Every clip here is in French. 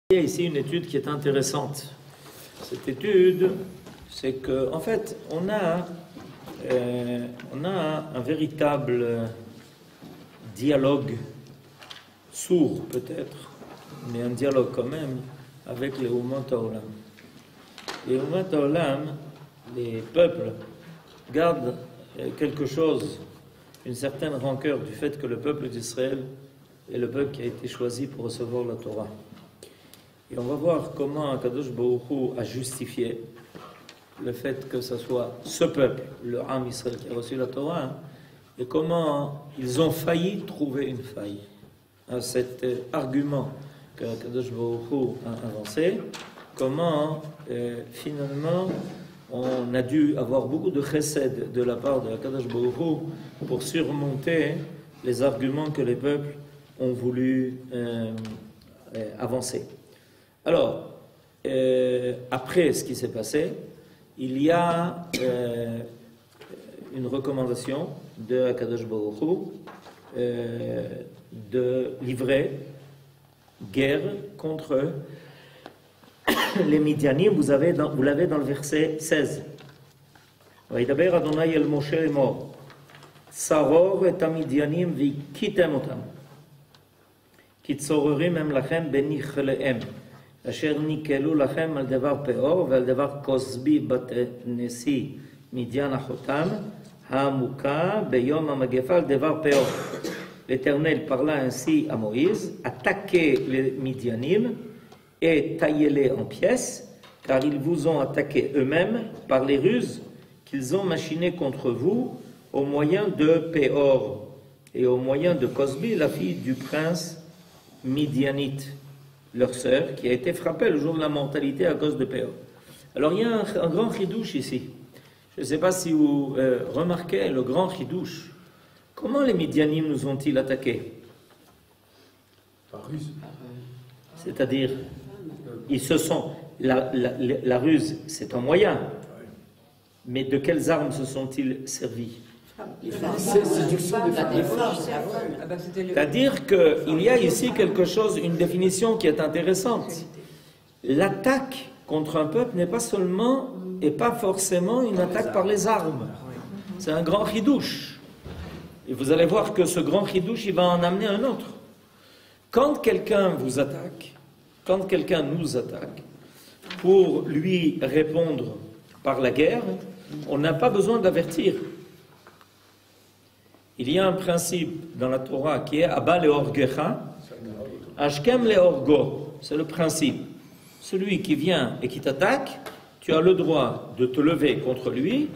Il y a ici une étude qui est intéressante. Cette étude, c'est que, en fait, on a un véritable dialogue, sourd peut-être, mais un dialogue quand même, avec les Umot Haolam. Les Umot Haolam, les peuples, gardent quelque chose, une certaine rancœur du fait que le peuple d'Israël est le peuple qui a été choisi pour recevoir la Torah. Et on va voir comment Akadosh Baruch Hu a justifié le fait que ce soit ce peuple, le Am Israël, qui a reçu la Torah, et comment ils ont failli trouver une faille à cet argument que Akadosh Baruch Hu a avancé, comment finalement on a dû avoir beaucoup de chesed de la part de Akadosh Baruch Hu pour surmonter les arguments que les peuples ont voulu avancer. Alors, après ce qui s'est passé, il y a une recommandation de Akadosh Baruch Hu de livrer guerre contre les Midianim. Vous l'avez dans le verset 16. Vaïdaber Adonai el Moshe lemor, Saror et Midianim v'kitem otam, kitzorerim em lachem benichleem. אשר ניקלו לכם על דבר פאור ועל דבר כוסבי בת נשיא מדיין אחותם המוכה ביום המגפה על דבר פאור. L'Éternel parla ainsi à Moïse: attaquez les Midianim et taillez-les en pièces, car ils vous ont attaqué eux-mêmes par les ruses qu'ils ont machinées contre vous au moyen de Péor et au moyen de Cosbi, la fille du prince midianite, leur sœur, qui a été frappée le jour de la mortalité à cause de Péor. Alors il y a un grand chidouche ici. Je ne sais pas si vous remarquez le grand chidouche. Comment les Midianim nous ont-ils attaqués? Par ruse. C'est-à-dire, ils se sont... La ruse, c'est un moyen. Mais de quelles armes se sont-ils servis? C'est-à-dire qu'il y a ici quelque chose, une définition qui est intéressante. L'attaque contre un peuple n'est pas seulement et pas forcément une attaque par les armes. C'est un grand chidouche. Et vous allez voir que ce grand chidouche, il va en amener un autre. Quand quelqu'un vous attaque, quand quelqu'un nous attaque, pour lui répondre par la guerre, on n'a pas besoin d'avertir. Il y a un principe dans la Torah qui est Abba leorgecha, Ashkem leorgo. C'est le principe. Celui qui vient et qui t'attaque, tu as le droit de te lever contre lui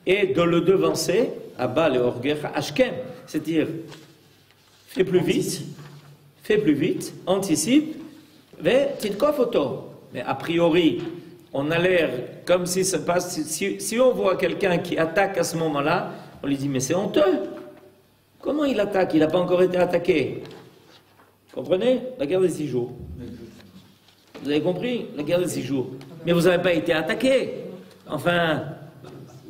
et de le devancer. Abba leorgecha, Ashkem. C'est-à-dire, fais plus vite, anticipe, mais titkof oto. Mais a priori, on a l'air comme si ça passe. Si on voit quelqu'un qui attaque à ce moment-là, on lui dit mais c'est honteux. Comment il attaque? Il n'a pas encore été attaqué. Comprenez? La guerre des 6 jours. Vous avez compris? La guerre des 6 jours. Mais vous n'avez pas été attaqué. Enfin,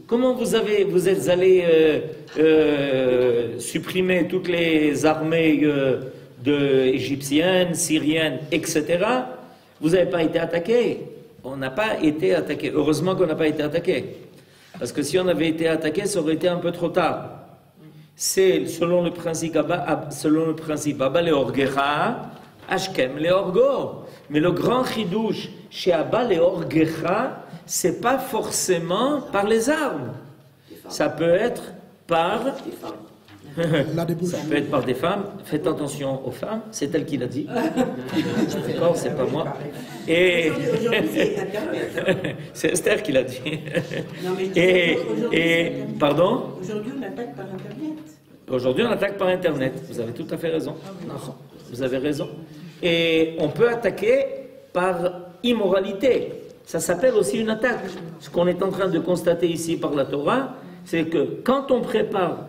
comment vous êtes allé supprimer toutes les armées égyptiennes, syriennes, etc. Vous n'avez pas été attaqué. On n'a pas été attaqué. Heureusement qu'on n'a pas été attaqué. Parce que si on avait été attaqué, ça aurait été un peu trop tard. C'est selon le principe Abba leorgecha, Ashkem leorgo. Mais le grand chidouche chez Abba leorgecha, c'est pas forcément par les armes. Ça peut être par... Ça peut être par des femmes. Faites attention aux femmes, c'est elle qui l'a dit. D'accord, c'est pas moi. Et c'est Esther qui l'a dit. Pardon? Aujourd'hui, on attaque par Internet. Aujourd'hui, on attaque par Internet. Vous avez tout à fait raison. Vous avez raison. Et on peut attaquer par immoralité. Ça s'appelle aussi une attaque. Ce qu'on est en train de constater ici par la Torah, c'est que quand on prépare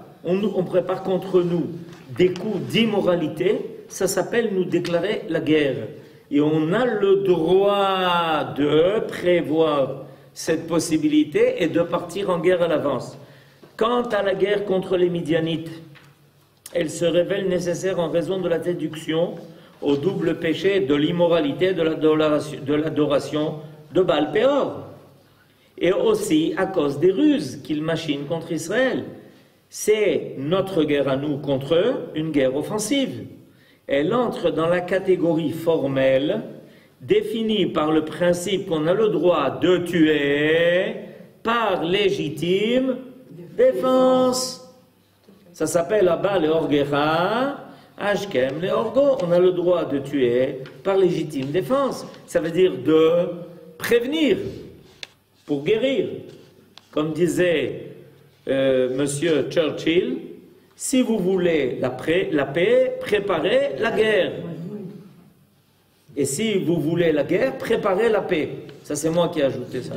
contre nous des coups d'immoralité, ça s'appelle nous déclarer la guerre. Et on a le droit de prévoir cette possibilité et de partir en guerre à l'avance. Quant à la guerre contre les Midianites, elle se révèle nécessaire en raison de la déduction au double péché de l'immoralité de l'adoration de Baal Péor. Et aussi à cause des ruses qu'il machine contre Israël. C'est notre guerre à nous contre eux, une guerre offensive. Elle entre dans la catégorie formelle définie par le principe qu'on a le droit de tuer par légitime défense. Ça s'appelle Abba le Orgera, Ashkem le Orgo. On a le droit de tuer par légitime défense. Ça veut dire de prévenir pour guérir. Comme disait Monsieur Churchill, si vous voulez la paix, préparez la guerre. Et si vous voulez la guerre, préparez la paix. Ça, c'est moi qui ai ajouté ça.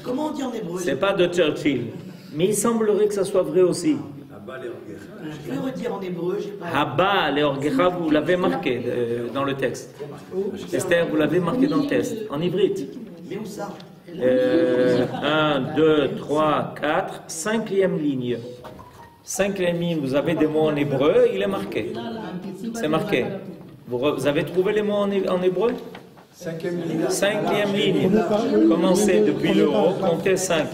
Comment on dit en hébreu? C'est pas de Churchill. Mais il semblerait que ça soit vrai aussi. Je vais redire en hébreu. Haba, le Orgecha, vous l'avez marqué dans le texte. Esther, vous l'avez marqué dans le texte. En ivrite. Mais où ça? 1, 2, 3, 4, 5e ligne. 5e ligne, vous avez des mots en hébreu, il est marqué. C'est marqué. Vous avez trouvé les mots en hébreu? 5e ligne. Commencez depuis le haut, comptez 5.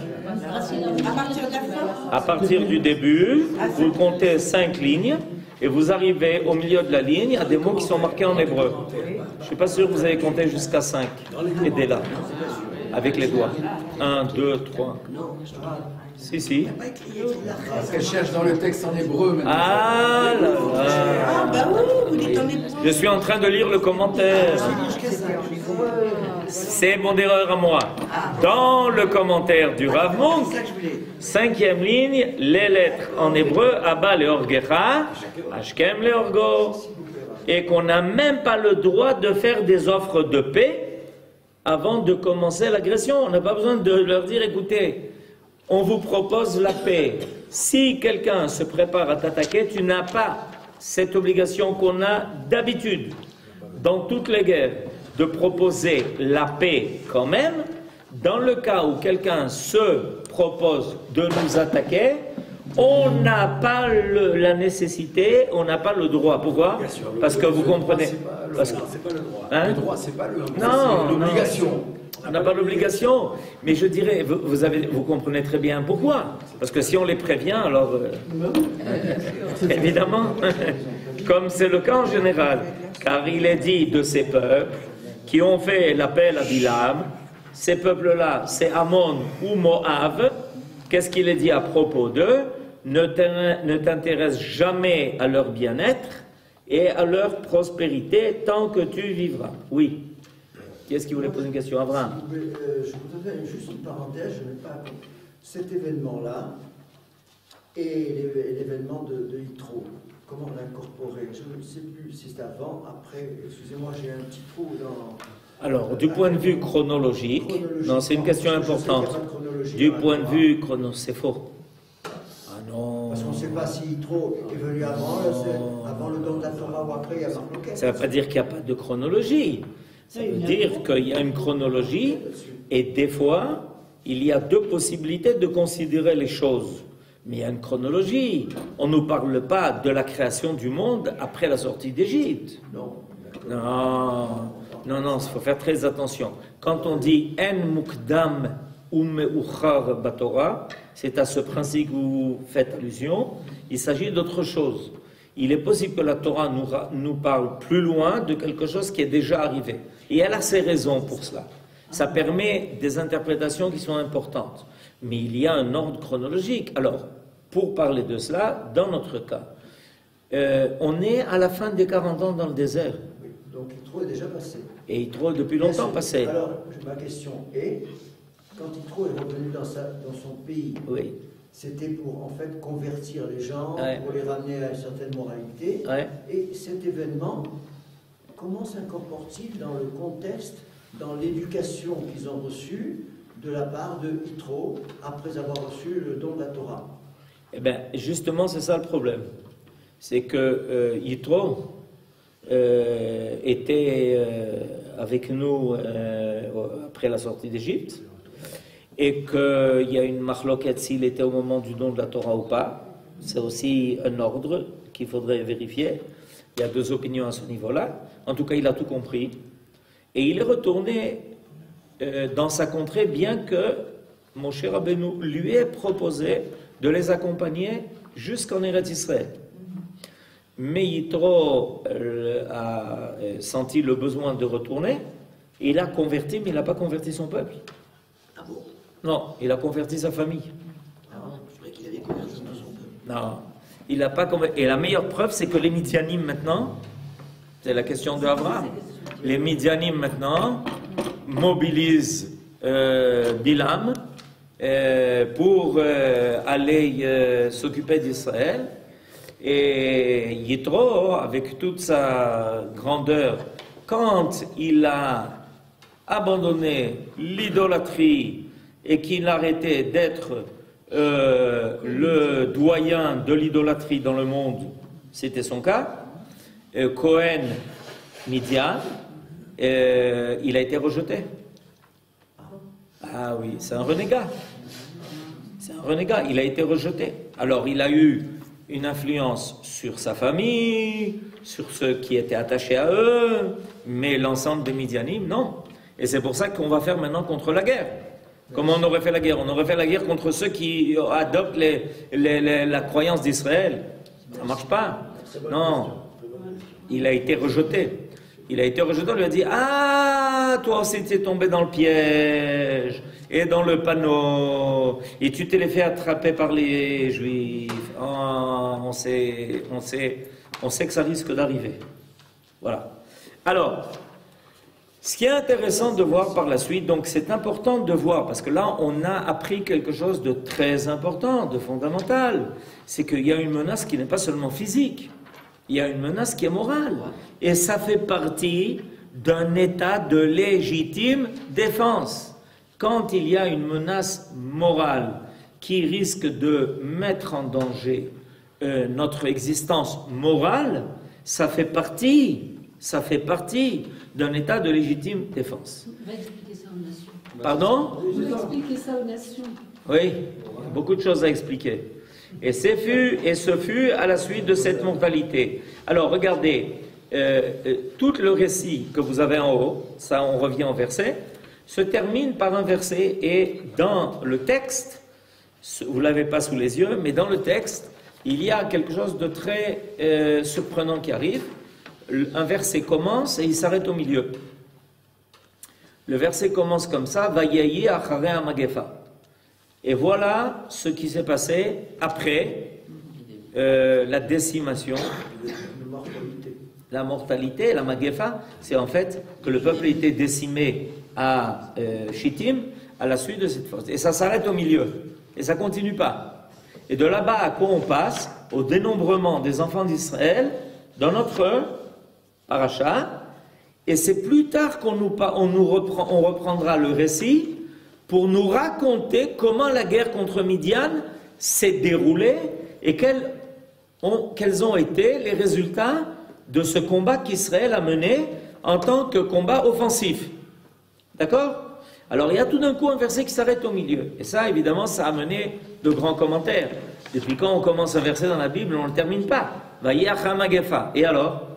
À partir du début, vous comptez 5 lignes et vous arrivez au milieu de la ligne, il y a des mots qui sont marqués en hébreu. Je ne suis pas sûr que vous avez compté jusqu'à 5. Aidez-la. Avec les doigts. 1, 2, 3. Si. Parce qu'elle cherche dans le texte en hébreu maintenant. Ah là là. Ah bah oui, vous dites en hébreu. Je suis en train de lire le commentaire. C'est mon erreur à moi. Dans le commentaire du Rav Munk, 5e ligne, les lettres en hébreu, Abba le Orgecha, Ashkem le Orgo, et qu'on n'a même pas le droit de faire des offres de paix avant de commencer l'agression. On n'a pas besoin de leur dire, écoutez, on vous propose la paix. Si quelqu'un se prépare à t'attaquer, tu n'as pas cette obligation qu'on a d'habitude, dans toutes les guerres, de proposer la paix quand même. Dans le cas où quelqu'un se propose de nous attaquer, on n'a pas la nécessité, on n'a pas le droit. Pourquoi? Parce que vous comprenez. C'est pas le droit. Le droit, c'est pas le. Non, c'est l'obligation. On n'a pas l'obligation, mais je dirais, vous comprenez très bien pourquoi. Parce que si on les prévient, alors évidemment, comme c'est le cas en général, car il est dit de ces peuples qui ont fait l'appel à Bilam, ces peuples-là, c'est Ammon ou Moab. Qu'est-ce qu'il est dit à propos d'eux? Ne t'intéresse jamais à leur bien-être et à leur prospérité tant que tu vivras. Oui. Qui est-ce qui voulait poser une question? Abraham. Je voudrais juste une parenthèse, je n'ai pas cet événement-là et l'événement de Yitro. Comment l'incorporer? Je ne sais plus si c'est avant, après. Excusez-moi, j'ai un petit trou dans. Alors, du point de vue chronologique, non, c'est une question importante. Du point de vue chronologique, c'est faux. Ah non. Parce qu'on ne sait pas si Yitro est venu avant le don de la Torah ou après il y a Marloquet. Ça ne veut pas dire qu'il n'y a pas de chronologie. Ça veut dire qu'il y a une chronologie et des fois, il y a deux possibilités de considérer les choses. Mais il y a une chronologie. On ne nous parle pas de la création du monde après la sortie d'Égypte. Non, il faut faire très attention. Quand on dit « En mukdam umeuchar batorah », c'est à ce principe que vous faites allusion, il s'agit d'autre chose. Il est possible que la Torah nous parle plus loin de quelque chose qui est déjà arrivé. Et elle a ses raisons pour cela. Ça permet des interprétations qui sont importantes. Mais il y a un ordre chronologique. Alors, pour parler de cela, dans notre cas, on est à la fin des 40 ans dans le désert. Oui, donc Yitro est déjà passé. Et Yitro est depuis longtemps passé. Alors, ma question est, quand Yitro est revenu dans son pays, oui. C'était pour en fait convertir les gens, ouais. Pour les ramener à une certaine moralité. Ouais. Et cet événement, comment s'incorpore-t-il dans le contexte, dans l'éducation qu'ils ont reçue de la part de Yitro après avoir reçu le don de la Torah? Eh bien, justement, c'est ça le problème. C'est que Yitro était avec nous après la sortie d'Égypte. Et qu'il y a une marloquette s'il était au moment du don de la Torah ou pas. C'est aussi un ordre qu'il faudrait vérifier. Il y a deux opinions à ce niveau-là. En tout cas, il a tout compris. Et il est retourné dans sa contrée, bien que Moshe Rabbeinu lui ait proposé de les accompagner jusqu'en Eretz Israël. Mais Yitro a senti le besoin de retourner. Il a converti, mais il n'a pas converti son peuple. Ah bon? Non, il a converti sa famille. Ah bon, je croyais qu'il avait converti tout son peuple. Non, il n'a pas converti. Et la meilleure preuve, c'est que les Midianim maintenant, c'est la question de Abraham. Les Midianim maintenant mobilisent Bilam pour aller s'occuper d'Israël. Et Yitro, avec toute sa grandeur, quand il a abandonné l'idolâtrie et qu'il a arrêté d'être le doyen de l'idolâtrie dans le monde, c'était son cas, Cohen Midian, il a été rejeté. Ah oui, c'est un renégat. C'est un renégat, il a été rejeté. Alors il a eu une influence sur sa famille, sur ceux qui étaient attachés à eux, mais l'ensemble des Midianim, non. Et c'est pour ça qu'on va faire maintenant contre la guerre. Comment on aurait fait la guerre? On aurait fait la guerre contre ceux qui adoptent la croyance d'Israël. Ça ne marche pas. Non. Il a été rejeté. Il a été rejeté, on lui a dit, ah, toi aussi tu es tombé dans le piège et dans le panneau et tu t'es fait attraper par les Juifs. Oh, on sait que ça risque d'arriver. Voilà. Alors, ce qui est intéressant de voir par la suite, donc c'est important de voir, parce que là on a appris quelque chose de très important, de fondamental, c'est qu'il y a une menace qui n'est pas seulement physique. Il y a une menace qui est morale. Et ça fait partie d'un état de légitime défense. Quand il y a une menace morale qui risque de mettre en danger notre existence morale, ça fait partie d'un état de légitime défense. On va expliquer ça aux nations. Pardon? On va expliquer ça aux nations. Oui, il y a beaucoup de choses à expliquer. Et ce fut à la suite de cette mortalité. Alors regardez, tout le récit que vous avez en haut, ça on revient au verset, se termine par un verset, et dans le texte, vous ne l'avez pas sous les yeux, mais dans le texte, il y a quelque chose de très surprenant qui arrive. Un verset commence et il s'arrête au milieu. Le verset commence comme ça, Vayayi achare amagefa. Et voilà ce qui s'est passé après la décimation, la mortalité, la magefa, c'est en fait que le peuple était décimé à Shittim à la suite de cette force. Et ça s'arrête au milieu, et ça ne continue pas. Et de là-bas à quoi on passe? Au dénombrement des enfants d'Israël dans notre paracha, et c'est plus tard qu'on reprendra le récit pour nous raconter comment la guerre contre Midian s'est déroulée et quels ont été les résultats de ce combat qu'Israël a mené en tant que combat offensif. D'accord? Alors il y a tout d'un coup un verset qui s'arrête au milieu. Et ça, évidemment, ça a amené de grands commentaires. Depuis quand on commence un verset dans la Bible, on ne le termine pas. Et alors?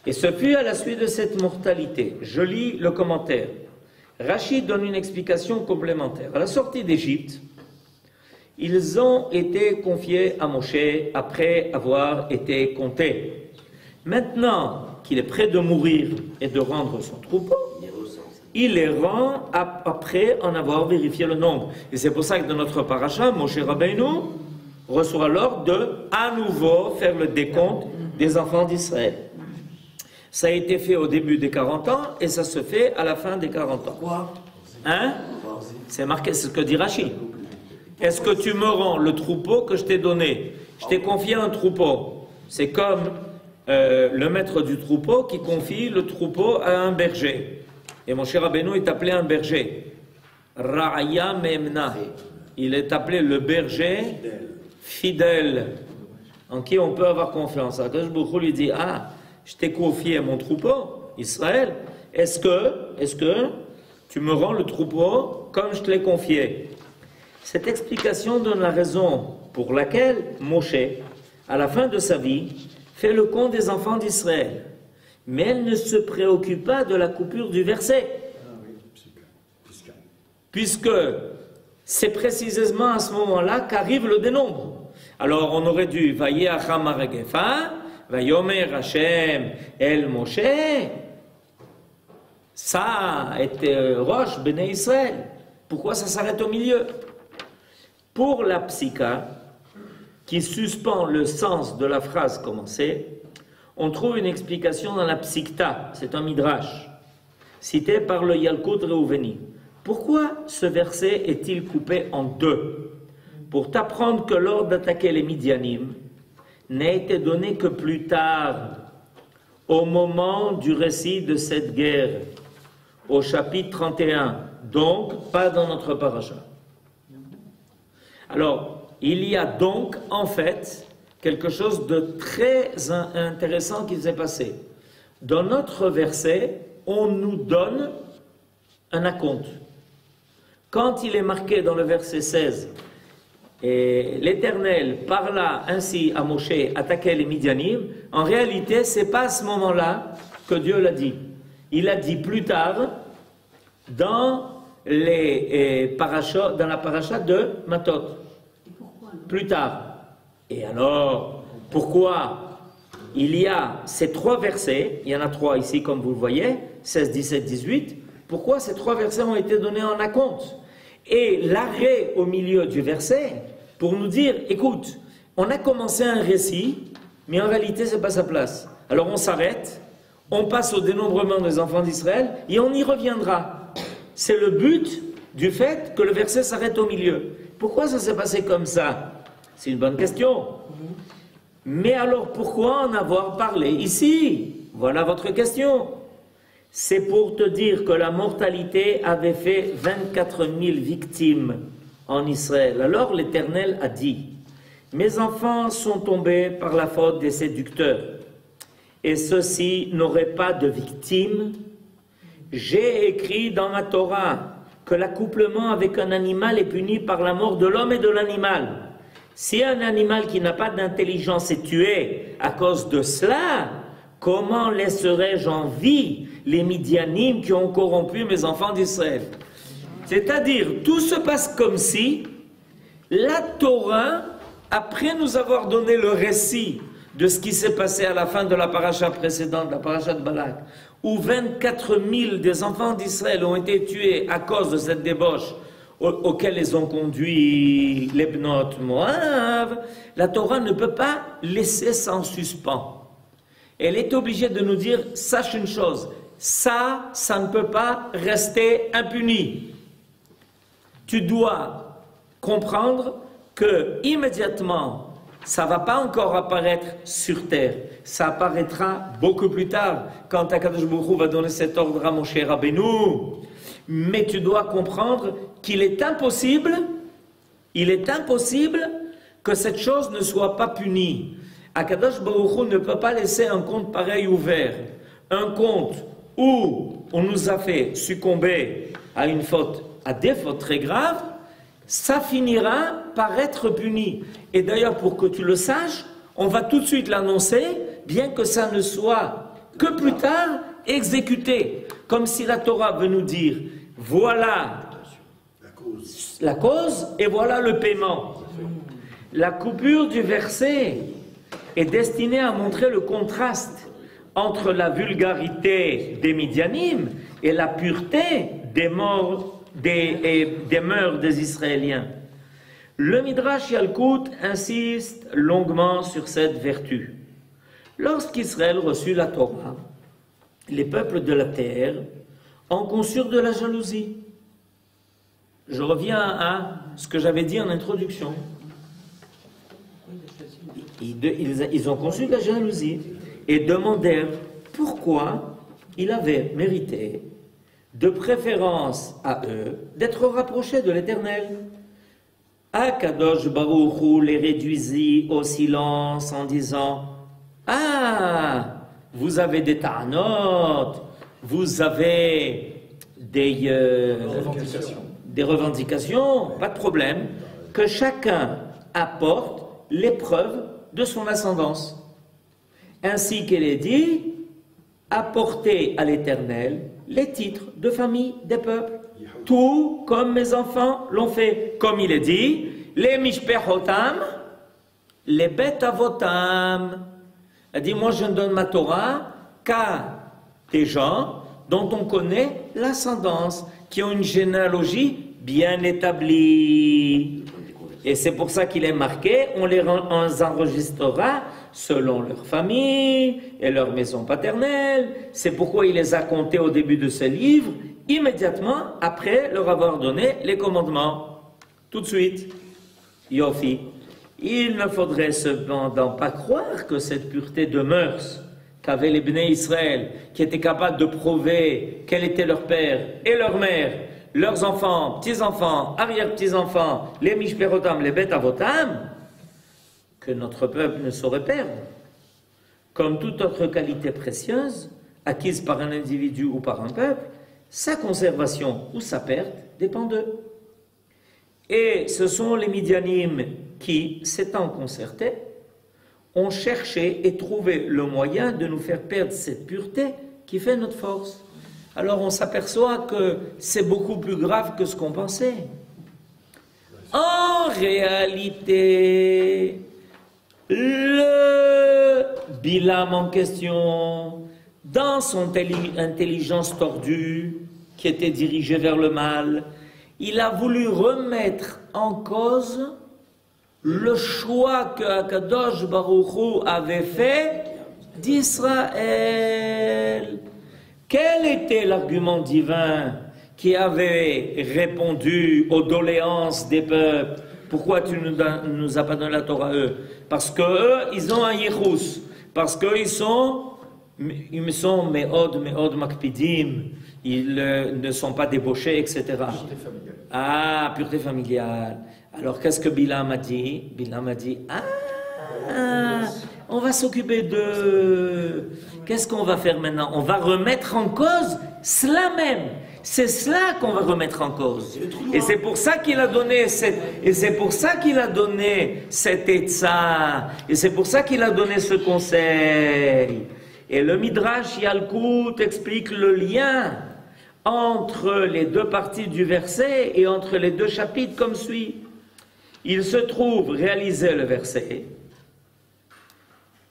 Et ce fut à la suite de cette mortalité. Je lis le commentaire. Rachid donne une explication complémentaire. À la sortie d'Égypte, ils ont été confiés à Moshe après avoir été comptés. Maintenant qu'il est prêt de mourir et de rendre son troupeau, il les rend après en avoir vérifié le nombre. Et c'est pour ça que dans notre paracha, Moshe Rabbeinu reçoit l'ordre de à nouveau faire le décompte des enfants d'Israël. Ça a été fait au début des 40 ans et ça se fait à la fin des 40 ans. Quoi? Hein? C'est marqué, c'est ce que dit Rachid. Est-ce que tu me rends le troupeau que je t'ai donné? Je t'ai confié un troupeau. C'est comme le maître du troupeau qui confie le troupeau à un berger. Et mon cher Rabbeinu est appelé un berger. Ra'aya Memna. Il est appelé le berger fidèle, en qui on peut avoir confiance. Akadosh Baruch Hu lui dit, ah, je t'ai confié mon troupeau, Israël, est-ce que tu me rends le troupeau comme je te l'ai confié? Cette explication donne la raison pour laquelle Moshe à la fin de sa vie, fait le compte des enfants d'Israël. Mais elle ne se préoccupe pas de la coupure du verset. Puisque c'est précisément à ce moment-là qu'arrive le dénombre. Alors on aurait dû Vayeacham Aragefa, Vayomer Hashem El Moshe. Ça a été Rosh Bnei Israël. Pourquoi ça s'arrête au milieu? Pour la psycha, qui suspend le sens de la phrase commencée, on trouve une explication dans la Psikta, c'est un midrash, cité par le Yalkut Reuveni. Pourquoi ce verset est-il coupé en deux? Pour t'apprendre que l'ordre d'attaquer les Midianim n'a été donné que plus tard, au moment du récit de cette guerre, au chapitre 31, donc pas dans notre paracha. Alors, il y a donc en fait quelque chose de très intéressant qui s'est passé. Dans notre verset, on nous donne un acompte. Quand il est marqué dans le verset 16, et l'Éternel parla ainsi à Moshe, attaquer les Midianim, en réalité, ce n'est pas à ce moment-là que Dieu l'a dit. Il l'a dit plus tard dans, dans la paracha de Matot. Plus tard. Et alors, pourquoi il y a ces trois versets, il y en a trois ici comme vous le voyez, 16, 17, 18, pourquoi ces trois versets ont été donnés en acompte? Et l'arrêt au milieu du verset, pour nous dire, écoute, on a commencé un récit, mais en réalité, ce n'est pas sa place. Alors on s'arrête, on passe au dénombrement des enfants d'Israël, et on y reviendra. C'est le but du fait que le verset s'arrête au milieu. Pourquoi ça s'est passé comme ça? C'est une bonne question. Mais alors pourquoi en avoir parlé ici? Voilà votre question. C'est pour te dire que la mortalité avait fait 24 000 victimes en Israël. Alors l'Éternel a dit, mes enfants sont tombés par la faute des séducteurs, et ceux-ci n'auraient pas de victimes. J'ai écrit dans ma Torah que l'accouplement avec un animal est puni par la mort de l'homme et de l'animal. Si un animal qui n'a pas d'intelligence est tué à cause de cela, comment laisserais-je en vie les Midianim qui ont corrompu mes enfants d'Israël? C'est-à-dire, tout se passe comme si la Torah, après nous avoir donné le récit de ce qui s'est passé à la fin de la paracha précédente, la paracha de Balak, où 24 000 des enfants d'Israël ont été tués à cause de cette débauche auquel les ont conduits les Bnot Moab, la Torah ne peut pas laisser ça en suspens. Elle est obligée de nous dire, sache une chose, ça ne peut pas rester impuni. Tu dois comprendre que immédiatement, ça ne va pas encore apparaître sur terre, ça apparaîtra beaucoup plus tard, quand Akadosh Baruch Hu va donner cet ordre à Moshe Rabbeinu. Mais tu dois comprendre qu'il est impossible que cette chose ne soit pas punie. Akadosh Baruch Hu ne peut pas laisser un compte pareil ouvert. Un compte où on nous a fait succomber à une faute, à des fautes très graves, ça finira par être puni. Et d'ailleurs, pour que tu le saches, on va tout de suite l'annoncer, bien que ça ne soit que plus tard exécuté. Comme si la Torah veut nous dire, voilà la cause et voilà le paiement. La coupure du verset est destinée à montrer le contraste entre la vulgarité des Midianim et la pureté des mœurs des Israéliens. Le Midrash Yalkut insiste longuement sur cette vertu. Lorsqu'Israël reçut la Torah, les peuples de la terre en conçurent de la jalousie. Je reviens à ce que j'avais dit en introduction. Ils ont conçu de la jalousie et demandèrent pourquoi il avait mérité, de préférence à eux, d'être rapprochés de l'Éternel. Akadosh Baruch Hu les réduisit au silence en disant « Ah, vous avez des ta'anot, vous avez des revendications, pas de problème, que chacun apporte les preuves de son ascendance. Ainsi qu'il est dit, apportez à l'Éternel les titres de famille des peuples, tout comme mes enfants l'ont fait. Comme il est dit, les mishpechotam, les bêtes avotam. Elle dit, moi je ne donne ma Torah qu'à des gens dont on connaît l'ascendance, qui ont une généalogie bien établie. Et c'est pour ça qu'il est marqué, on les enregistrera selon leur famille et leur maison paternelle. C'est pourquoi il les a comptés au début de ce livre, immédiatement après leur avoir donné les commandements. Tout de suite. Yofi. Il ne faudrait cependant pas croire que cette pureté de mœurs qu'avaient les Bnei Israël, qui étaient capables de prouver quel était leur père et leur mère, leurs enfants, petits-enfants, arrière-petits-enfants, les mishperotam, les bêtes avotam, que notre peuple ne saurait perdre. Comme toute autre qualité précieuse, acquise par un individu ou par un peuple, sa conservation ou sa perte dépend d'eux. Et ce sont les Midianim qui, s'étant concertés, ont cherché et trouvé le moyen de nous faire perdre cette pureté qui fait notre force. Alors on s'aperçoit que c'est beaucoup plus grave que ce qu'on pensait. En réalité, le Bilam en question, dans son intelligence tordue, qui était dirigée vers le mal, il a voulu remettre en cause le choix que Akadosh Baruch Hu avait fait d'Israël. Quel était l'argument divin qui avait répondu aux doléances des peuples? Pourquoi tu ne nous as pas donné la Torah à eux? Parce qu'eux, ils ont un yichus. Parce qu'ils sont me'od makpidim. Ils ne sont pas débauchés, etc. Pureté familiale. Ah, pureté familiale. Alors, qu'est-ce que Bilam a dit? Bilam a dit, on va s'occuper d'eux. Qu'est-ce qu'on va faire maintenant? On va remettre en cause cela même. C'est cela qu'on va remettre en cause. Et c'est pour ça qu'il a donné cet etza. Et c'est pour ça qu'il a donné ce conseil. Et le Midrash Yalkut explique le lien entre les deux parties du verset et entre les deux chapitres comme suit. Il se trouve, réalisez le verset,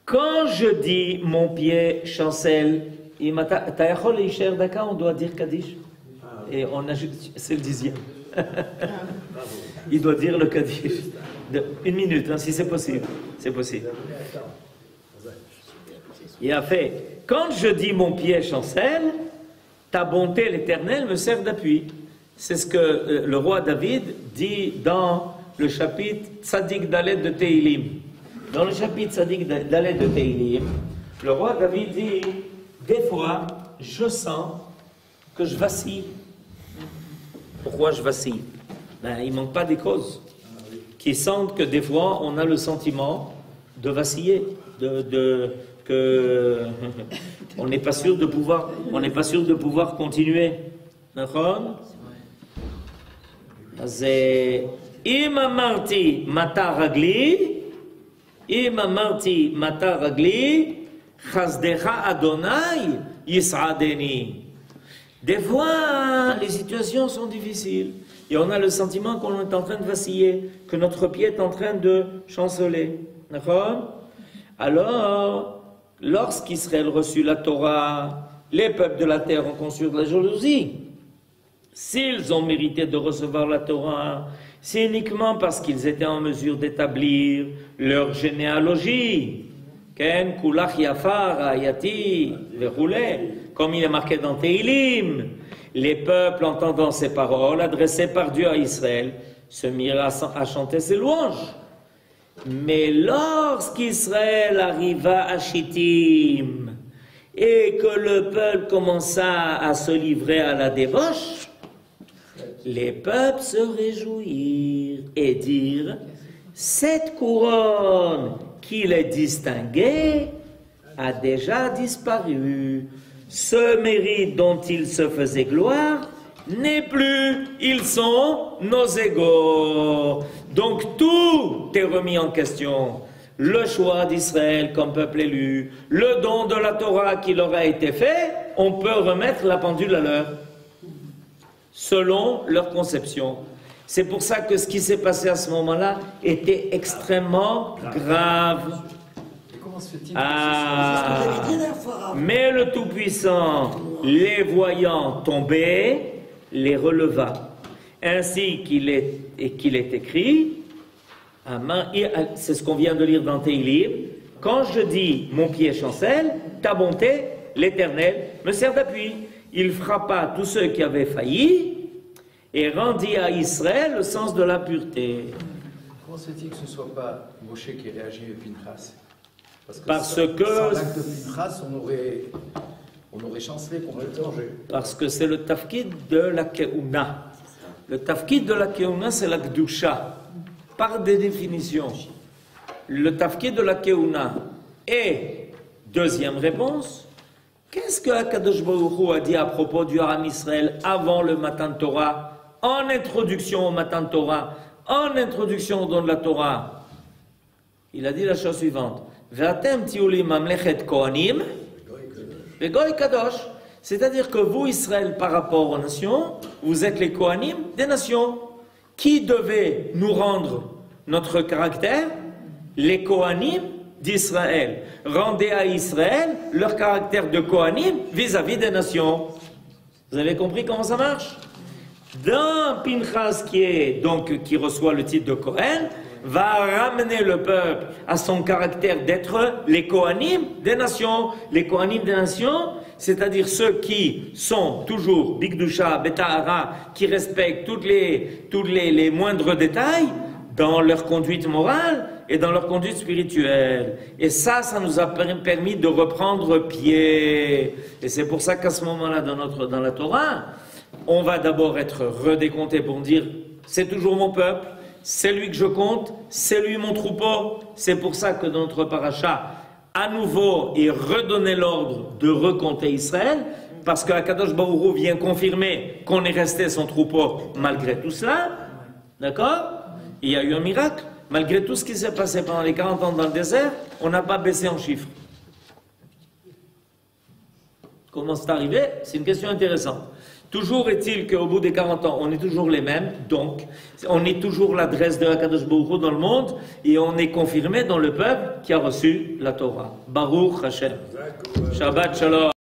quand je dis mon pied chancelle, on doit dire Kaddish. Et on ajoute, c'est le 10e. Il doit dire le Kaddish. Une minute, si c'est possible. C'est possible. Il a fait, quand je dis mon pied chancelle, ta bonté l'Éternel me sert d'appui. C'est ce que le roi David dit dans le chapitre Tzadik Dalet de Teilim. Dans le chapitre Tzadik Dalet de Teilim, le roi David dit, des fois, je sens que je vacille. Pourquoi je vacille? Il ne manque pas des causes qui sentent que des fois, on a le sentiment de vaciller, que on n'est pas sûr de pouvoir continuer. D'accord? Im amarti mata ragli, chasdecha Adonai yis'adeni. Des fois, les situations sont difficiles et on a le sentiment qu'on est en train de vaciller, que notre pied est en train de chanceler. D'accord? Alors, lorsqu'Israël reçut la Torah, les peuples de la terre ont conçu de la jalousie. S'ils ont mérité de recevoir la Torah, c'est uniquement parce qu'ils étaient en mesure d'établir leur généalogie. Ken kulach yafar ayati verroulé, comme il est marqué dans Teilim. Les peuples, entendant ces paroles adressées par Dieu à Israël, se mirent à chanter ses louanges. Mais lorsqu'Israël arriva à Shittim et que le peuple commença à se livrer à la débauche, les peuples se réjouirent et dirent, cette couronne qui les distinguait a déjà disparu. Ce mérite dont ils se faisaient gloire n'est plus, ils sont nos égaux. Donc tout est remis en question. le choix d'Israël comme peuple élu, le don de la Torah qui leur a été fait, on peut remettre la pendule à l'heure, selon leur conception. C'est pour ça que ce qui s'est passé à ce moment-là était extrêmement grave. Et comment se fait-il Mais le Tout-Puissant, les voyant tomber, les releva. Ainsi qu'il est écrit, c'est ce qu'on vient de lire dans Téhilim, quand je dis mon pied chancelle, ta bonté, l'Éternel, me sert d'appui. Il frappa tous ceux qui avaient failli et rendit à Israël le sens de la pureté. Comment se fait-il que ce ne soit pas Moshe qui réagit et Pinchas? Parce sans que l'acte de Pinchas, on aurait chancelé pour le danger. Parce que c'est le tafkid de la keuna. Le tafkid de la keuna, c'est la kdusha, par définition. Le tafkid de la keuna. Et, deuxième réponse, qu'est-ce que Akadosh Baruch Hu a dit à propos du Haram Israël avant le Matan Torah, en introduction au Matan Torah, en introduction au don de la Torah? Il a dit la chose suivante. Ve'atem tiuli mamlechet kohanim ve'goy kadosh. C'est-à-dire que vous, Israël, par rapport aux nations, vous êtes les kohanim des nations. Qui devait nous rendre notre caractère? Les kohanim d'Israël. Rendez à Israël leur caractère de kohanim vis-à-vis des nations. Vous avez compris comment ça marche? Dans Pinchas qui reçoit le titre de Kohen, va ramener le peuple à son caractère d'être les kohanim des nations. Les kohanim des nations, c'est-à-dire ceux qui sont toujours bigdusha, betahara, qui respectent tous les moindres détails dans leur conduite morale et dans leur conduite spirituelle. Et ça nous a permis de reprendre pied. Et c'est pour ça qu'à ce moment-là, dans la Torah, on va d'abord être redécompté pour dire c'est toujours mon peuple, c'est lui que je compte, c'est lui mon troupeau. C'est pour ça que dans notre paracha, à nouveau, il redonnait l'ordre de recompter Israël, parce que Akadosh Baruch Hu vient confirmer qu'on est resté son troupeau malgré tout cela. D'accord? Il y a eu un miracle. Malgré tout ce qui s'est passé pendant les 40 ans dans le désert, on n'a pas baissé en chiffres. Comment c'est arrivé? C'est une question intéressante. Toujours est-il qu'au bout des 40 ans, on est toujours les mêmes, donc on est toujours l'adresse de Akadosh Baruch Hu dans le monde, et on est confirmé dans le peuple qui a reçu la Torah. Baruch Hashem. Shabbat Shalom.